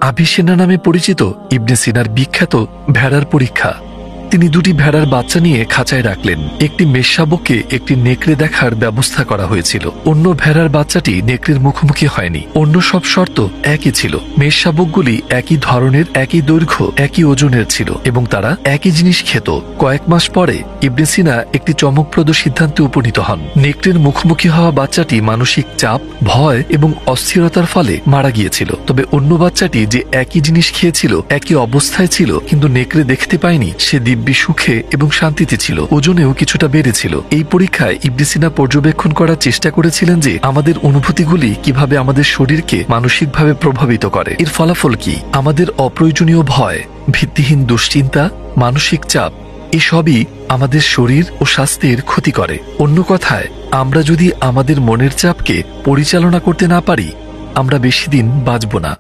আভিসেনা নামে পরিচিত ইবনে সিনার বিখ্যাত ভেড়ার পরীক্ষা। তিনি দুটি ভেড়ার বাচ্চা নিয়ে খাঁচায় রাখলেন। একটি মেষশাবককে একটি নেকড়ে দেখার ব্যবস্থা করা হয়েছিল। অন্য ভেড়ার বাচ্চাটি নেকড়ের মুখোমুখি হয়নি। অন্য সব শর্ত একই ছিল। মেষশাবকগুলি একই ধরনের, একই দৈর্ঘ্য, একই ওজনের ছিল এবং তারা একই জিনিস খেত। কয়েক মাস পরে ইবনে সিনা একটি চমকপ্রদ সিদ্ধান্তে উপনীত হন। নেকড়ের মুখোমুখি হওয়া বাচ্চাটি মানসিক চাপ, ভয় এবং অস্থিরতার ফলে মারা গিয়েছিল। তবে অন্য বাচ্চাটি যে একই জিনিস খেয়েছিল, একই অবস্থায় ছিল, কিন্তু নেকড়ে দেখতে পায়নি, সে দিব্যি সুখে এবং শান্তিতে ছিল। ওজনেও কিছুটা বেড়েছিল। এই পরীক্ষায় ইবনে সিনা পর্যবেক্ষণ করার চেষ্টা করেছিলেন যে আমাদের অনুভূতিগুলি কিভাবে আমাদের শরীরকে মানসিকভাবে প্রভাবিত করে। এর ফলাফল কি? আমাদের অপ্রয়োজনীয় ভয়, ভিত্তিহীন দুশ্চিন্তা, মানসিক চাপ এসবই আমাদের শরীর ও স্বাস্থ্যের ক্ষতি করে। অন্য কথায়, আমরা যদি আমাদের মনের চাপকে পরিচালনা করতে না পারি, আমরা বেশি দিন বাঁচব না।